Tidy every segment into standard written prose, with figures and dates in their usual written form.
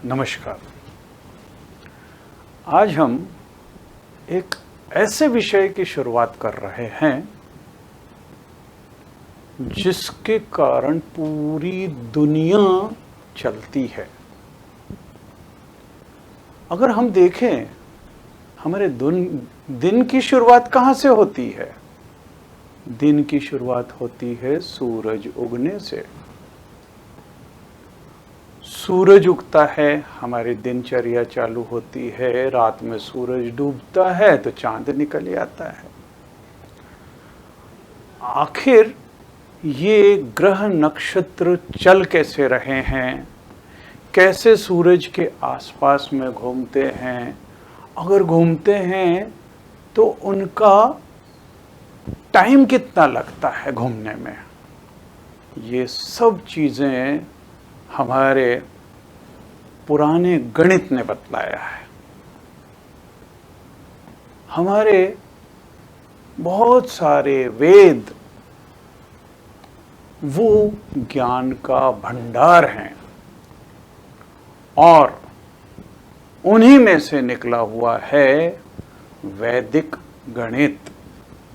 नमस्कार। आज हम एक ऐसे विषय की शुरुआत कर रहे हैं जिसके कारण पूरी दुनिया चलती है। अगर हम देखें हमारे दिन की शुरुआत कहाँ से होती है? दिन की शुरुआत होती है सूरज उगने से। सूरज उगता है, हमारी दिनचर्या चालू होती है। रात में सूरज डूबता है तो चांद निकल आता है। आखिर ये ग्रह नक्षत्र चल कैसे रहे हैं, कैसे सूरज के आसपास में घूमते हैं, अगर घूमते हैं तो उनका टाइम कितना लगता है घूमने में, ये सब चीज़ें हमारे पुराने गणित ने बतलाया है। हमारे बहुत सारे वेद वो ज्ञान का भंडार हैं और उन्हीं में से निकला हुआ है वैदिक गणित,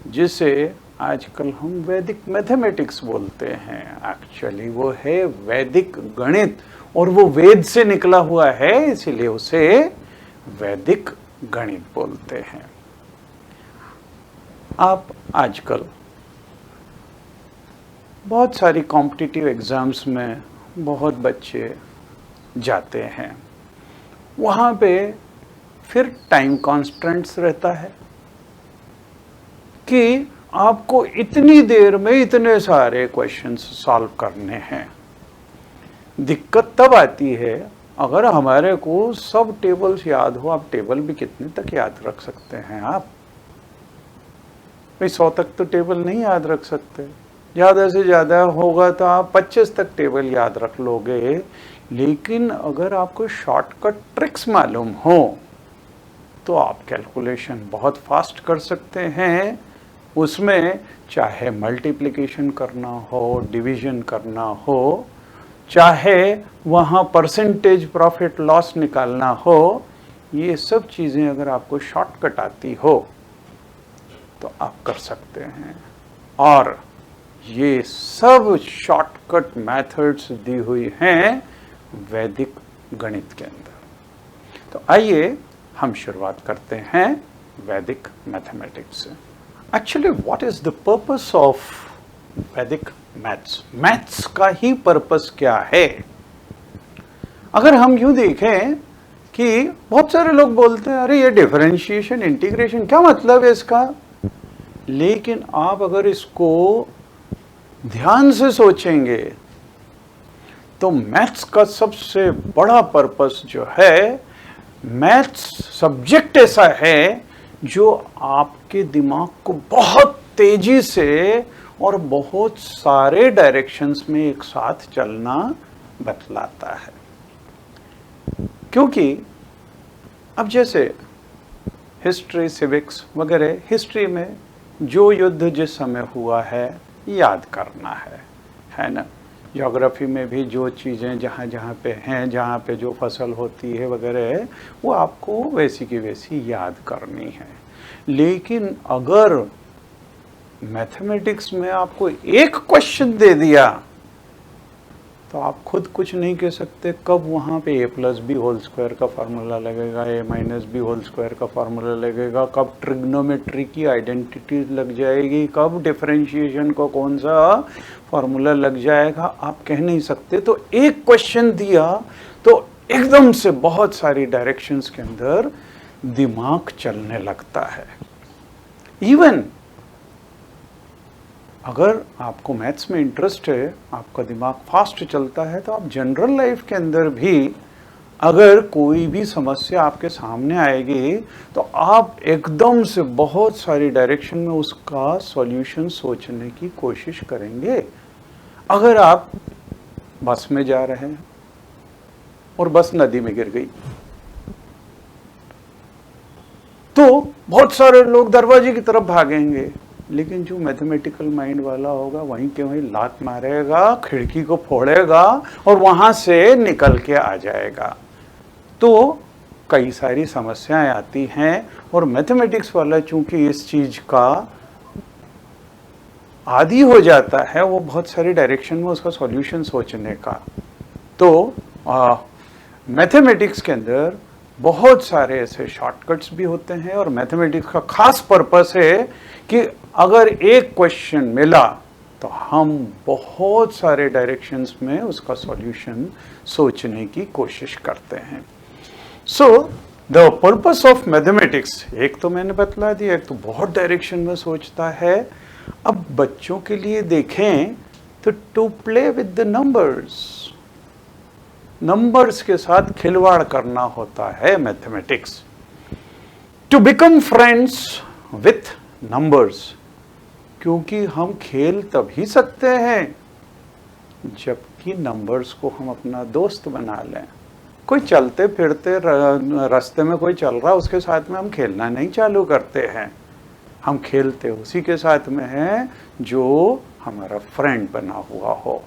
जिसे आजकल हम वैदिक मैथमेटिक्स बोलते हैं। एक्चुअली वो है वैदिक गणित और वो वेद से निकला हुआ है, इसीलिए उसे वैदिक गणित बोलते हैं। आप आजकल बहुत सारी कॉम्पिटिटिव एग्जाम्स में बहुत बच्चे जाते हैं, वहाँ पे फिर टाइम कॉन्स्टेंट्स रहता है कि आपको इतनी देर में इतने सारे क्वेश्चंस सॉल्व करने हैं। दिक्कत तब आती है अगर हमारे को सब टेबल्स याद हो। आप टेबल भी कितने तक याद रख सकते हैं? आप भाई 100 तक तो टेबल नहीं याद रख सकते, ज़्यादा से ज़्यादा होगा तो आप 25 तक टेबल याद रख लोगे। लेकिन अगर आपको शॉर्टकट ट्रिक्स मालूम हो तो आप कैलकुलेशन बहुत फास्ट कर सकते हैं। उसमें चाहे मल्टीप्लिकेशन करना हो, डिवीजन करना हो, चाहे वहाँ परसेंटेज प्रॉफिट लॉस निकालना हो, ये सब चीज़ें अगर आपको शॉर्टकट आती हो तो आप कर सकते हैं। और ये सब शॉर्टकट मेथड्स दी हुई हैं वैदिक गणित के अंदर। तो आइए हम शुरुआत करते हैं वैदिक मैथमेटिक्स से। Actually, what is the purpose of Vedic maths? Maths का ही पर्पस क्या है? अगर हम यूं देखें कि बहुत सारे लोग बोलते हैं अरे ये डिफरेंशिएशन, इंटीग्रेशन, क्या मतलब है इसका? लेकिन आप अगर इसको ध्यान से सोचेंगे तो मैथ्स का सबसे बड़ा पर्पस जो है, मैथ्स सब्जेक्ट ऐसा है जो आपके दिमाग को बहुत तेजी से और बहुत सारे डायरेक्शंस में एक साथ चलना बतलाता है। क्योंकि अब जैसे हिस्ट्री, सिविक्स वगैरह, हिस्ट्री में जो युद्ध जिस समय हुआ है याद करना है ना। ज्योग्राफी में भी जो चीज़ें जहाँ जहाँ पे हैं, जहाँ पे जो फसल होती है वगैरह, वो आपको वैसी की वैसी याद करनी है। लेकिन अगर मैथमेटिक्स में आपको एक क्वेश्चन दे दिया तो आप खुद कुछ नहीं कह सकते कब वहाँ पे a+b² का फार्मूला लगेगा, a-b² का फार्मूला लगेगा, कब ट्रिग्नोमेट्री की आइडेंटिटी लग जाएगी, कब डिफरेंशिएशन को कौन सा फार्मूला लग जाएगा, आप कह नहीं सकते। तो एक क्वेश्चन दिया तो एकदम से बहुत सारी डायरेक्शंस के अंदर दिमाग चलने लगता है। इवन अगर आपको मैथ्स में इंटरेस्ट है, आपका दिमाग फास्ट चलता है, तो आप जनरल लाइफ के अंदर भी अगर कोई भी समस्या आपके सामने आएगी तो आप एकदम से बहुत सारी डायरेक्शन में उसका सॉल्यूशन सोचने की कोशिश करेंगे। अगर आप बस में जा रहे हैं और बस नदी में गिर गई तो बहुत सारे लोग दरवाजे की तरफ भागेंगे, लेकिन जो मैथमेटिकल माइंड वाला होगा वहीं के वहीं लात मारेगा, खिड़की को फोड़ेगा और वहां से निकल के आ जाएगा। तो कई सारी समस्याएं आती हैं। और मैथमेटिक्स वाला चूंकि इस चीज का आदी हो जाता है, वो बहुत सारी डायरेक्शन में उसका सॉल्यूशन सोचने का। तो मैथमेटिक्स के अंदर बहुत सारे ऐसे शॉर्टकट्स भी होते हैं, और मैथमेटिक्स का खास पर्पस है कि अगर एक क्वेश्चन मिला तो हम बहुत सारे डायरेक्शंस में उसका सॉल्यूशन सोचने की कोशिश करते हैं। So the purpose of mathematics, एक तो मैंने बतला दिया, एक तो बहुत डायरेक्शन में सोचता है। अब बच्चों के लिए देखें तो to play with the numbers के साथ खिलवाड़ करना होता है mathematics. To become friends with numbers, क्योंकि हम खेल तभी सकते हैं जबकि नंबर्स को हम अपना दोस्त बना लें। कोई चलते फिरते रास्ते में कोई चल रहा, उसके साथ में हम खेलना नहीं चालू करते हैं। हम खेलते उसी के साथ में हैं जो हमारा फ्रेंड बना हुआ हो।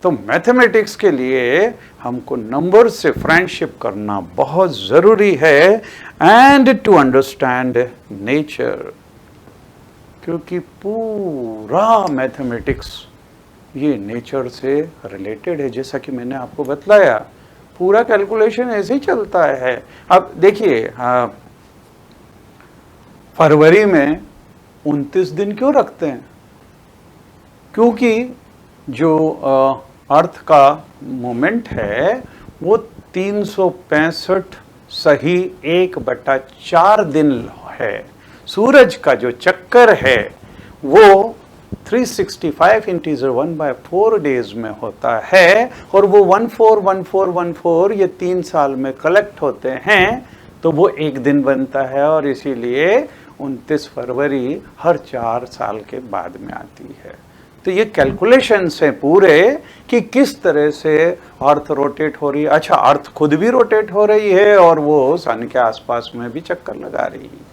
तो मैथमेटिक्स के लिए हमको नंबर से फ्रेंडशिप करना बहुत ज़रूरी है, एंड टू अंडरस्टैंड नेचर, क्योंकि पूरा मैथमेटिक्स ये नेचर से रिलेटेड है। जैसा कि मैंने आपको बतलाया, पूरा कैलकुलेशन ऐसे ही चलता है। अब देखिए, फरवरी में 29 दिन क्यों रखते हैं? क्योंकि जो अर्थ का मोमेंट है वो 365 सही 1/4 दिन है। सूरज का जो चक्कर है वो 365 इंटीजर 1/4 डेज में होता है, और वो 141414 ये 3 साल में कलेक्ट होते हैं, तो वो एक दिन बनता है। और इसीलिए 29 फरवरी हर 4 साल के बाद में आती है। तो ये कैलकुलेशन से पूरे कि किस तरह से अर्थ रोटेट हो रही है। अच्छा, अर्थ खुद भी रोटेट हो रही है और वो सन के आसपास में भी चक्कर लगा रही है।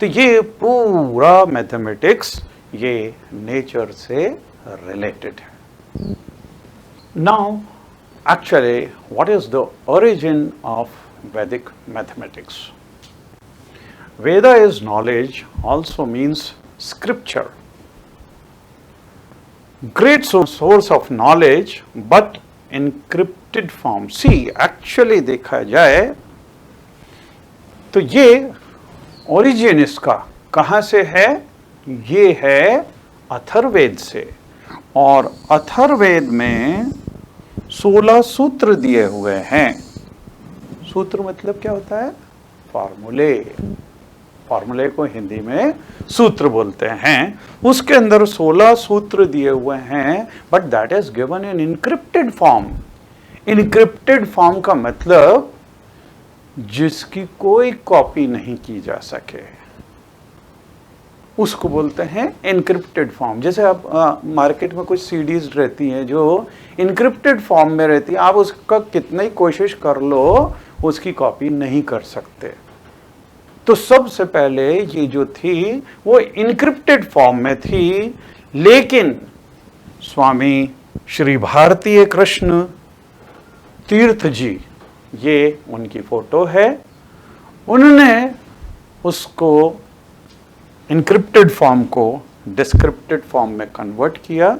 तो ये पूरा मैथमेटिक्स ये नेचर से रिलेटेड है। Now actually what is the origin of Vedic mathematics? Veda is knowledge, also means scripture. Great source of knowledge, but encrypted form. See, actually देखा जाए तो ये origin इसका कहाँ से है? ये है अथर्ववेद से, और अथर्ववेद में 16 सूत्र दिए हुए हैं। सूत्र मतलब क्या होता है? फॉर्मूले। फॉर्मूले को हिंदी में सूत्र बोलते हैं। उसके अंदर 16 सूत्र दिए हुए हैं, but that is given in encrypted form. Encrypted form का मतलब जिसकी कोई कॉपी नहीं की जा सके, उसको बोलते हैं इनक्रिप्टेड फॉर्म। जैसे आप मार्केट में कुछ सीडीज रहती हैं जो इनक्रिप्टेड फॉर्म में रहती है, आप उसका कितना ही कोशिश कर लो उसकी कॉपी नहीं कर सकते। तो सबसे पहले ये जो थी वो इनक्रिप्टेड फॉर्म में थी, लेकिन स्वामी श्री भारतीय कृष्ण तीर्थ जी, ये उनकी फोटो है, उन्होंने उसको इनक्रिप्टेड फॉर्म को डिस्क्रिप्टेड फॉर्म में कन्वर्ट किया,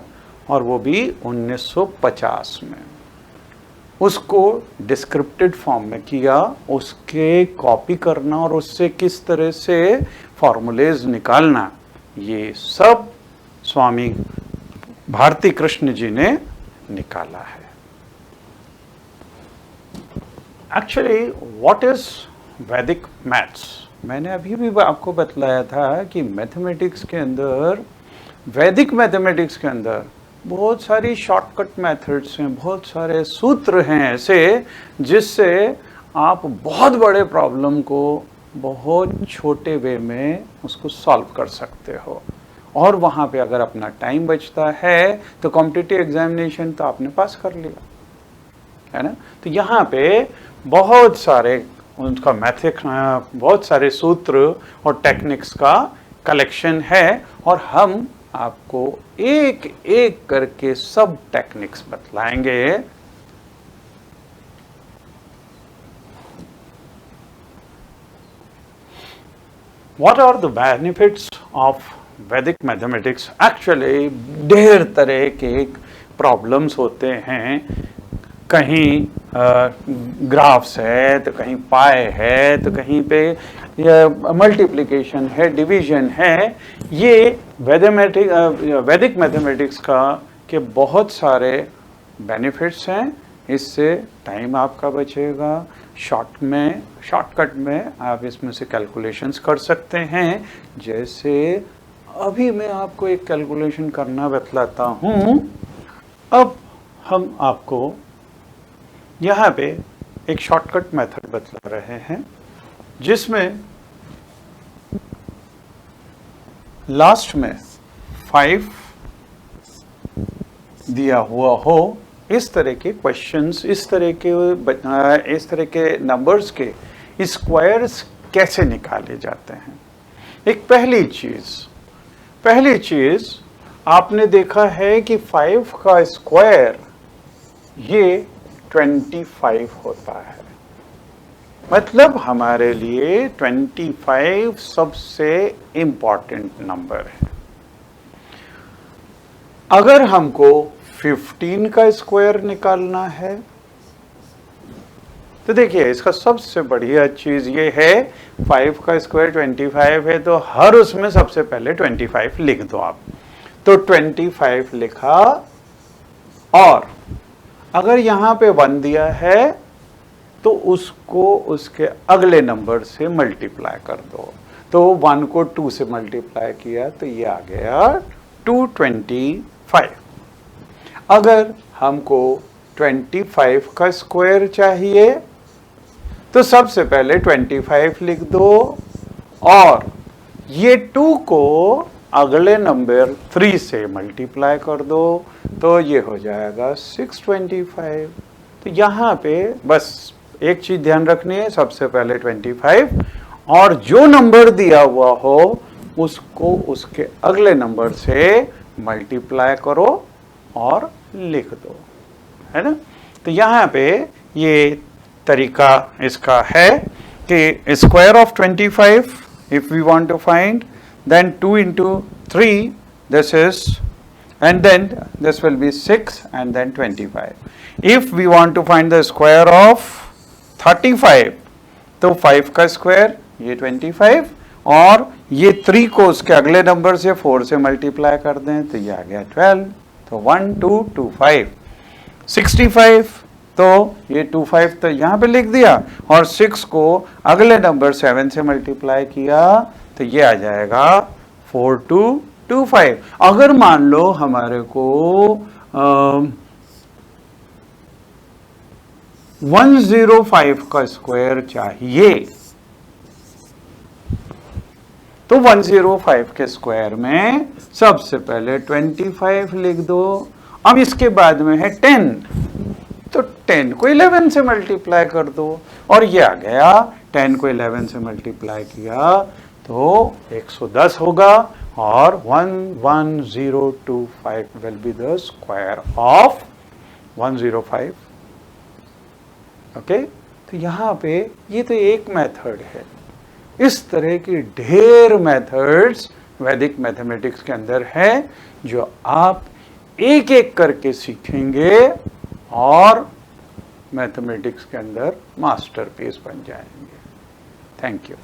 और वो भी 1950 में उसको डिस्क्रिप्टेड फॉर्म में किया। उसके कॉपी करना और उससे किस तरह से फॉर्मूलेज निकालना, ये सब स्वामी भारती कृष्ण जी ने निकाला है। एक्चुअली व्हाट इज वैदिक मैथ्स? मैंने अभी भी आपको बतलाया था कि मैथमेटिक्स के अंदर, वैदिक मैथमेटिक्स के अंदर बहुत सारी शॉर्टकट मेथड्स हैं, बहुत सारे सूत्र हैं ऐसे जिससे आप बहुत बड़े प्रॉब्लम को बहुत छोटे वे में उसको सॉल्व कर सकते हो। और वहाँ पे अगर अपना टाइम बचता है तो कॉम्पिटिटिव एग्जामिनेशन तो आपने पास कर लिया, है ना। तो यहाँ पे बहुत सारे उनका मैथ्स, बहुत सारे सूत्र और टेक्निक्स का कलेक्शन है, और हम आपको एक एक करके सब टेक्निक्स बतलाएंगे। What are the benefits of Vedic mathematics? Actually ढेर तरह के प्रॉब्लम्स होते हैं, कहीं ग्राफ्स है तो कहीं पाए है तो कहीं पे मल्टीप्लिकेशन है, डिवीजन है। ये वैदिक मैथमेटिक्स का के बहुत सारे बेनिफिट्स हैं। इससे टाइम आपका बचेगा, शॉर्टकट में आप इसमें से कैलकुलेशंस कर सकते हैं। जैसे अभी मैं आपको एक कैलकुलेशन करना बतलाता हूँ। अब हम आपको यहाँ पे एक शॉर्टकट मेथड बतला रहे हैं जिसमें लास्ट में 5 दिया हुआ हो। इस तरह के क्वेश्चंस, इस तरह के नंबर्स के स्क्वायर्स कैसे निकाले जाते हैं। एक पहली चीज आपने देखा है कि 5 का स्क्वायर ये 25 होता है। मतलब हमारे लिए 25 सबसे इंपॉर्टेंट नंबर है। अगर हमको 15 का स्क्वायर निकालना है तो देखिए इसका सबसे बढ़िया चीज ये है, 5 का स्क्वायर 25 है तो हर उसमें सबसे पहले 25 लिख दो आप। तो 25 लिखा, और अगर यहां पे 1 दिया है तो उसको उसके अगले नंबर से मल्टीप्लाई कर दो। तो 1 को 2 से मल्टीप्लाई किया तो ये आ गया 225। अगर हमको 25 का स्क्वायर चाहिए तो सबसे पहले 25 लिख दो, और ये 2 को अगले नंबर 3 से मल्टीप्लाई कर दो तो ये हो जाएगा 625। तो यहाँ पे बस एक चीज ध्यान रखनी है, सबसे पहले 25 और जो नंबर दिया हुआ हो उसको उसके अगले नंबर से मल्टीप्लाई करो और लिख दो, है ना। तो यहाँ पे ये तरीका इसका है कि square of 25 if we want to find, then 2 into 3 this is, and then this will be 6 and then 25. If we want to find the square of 35 तो 5 का स्क्वायर ये 25 और ये 3 को उसके अगले नंबर से 4 से मल्टीप्लाई कर दें तो ये आ गया 12। तो 1 2 2 5 65, तो ये 25 तो यहाँ पे लिख दिया और 6 को अगले नंबर 7 से मल्टीप्लाई किया तो ये आ जाएगा 4225। अगर मान लो हमारे को 105 का स्क्वायर चाहिए तो 105 के स्क्वायर में सबसे पहले 25 लिख दो। अब इसके बाद में है 10, तो 10 को 11 से मल्टीप्लाई कर दो और ये आ गया। 10 को 11 से मल्टीप्लाई किया तो 110 होगा और 11025 will be the square of 105। Okay, तो यहाँ पे ये तो एक मेथड है। इस तरह की ढेर मेथड्स वैदिक मैथमेटिक्स के अंदर है जो आप एक एक करके सीखेंगे और मैथमेटिक्स के अंदर मास्टरपीस बन जाएंगे। Thank you.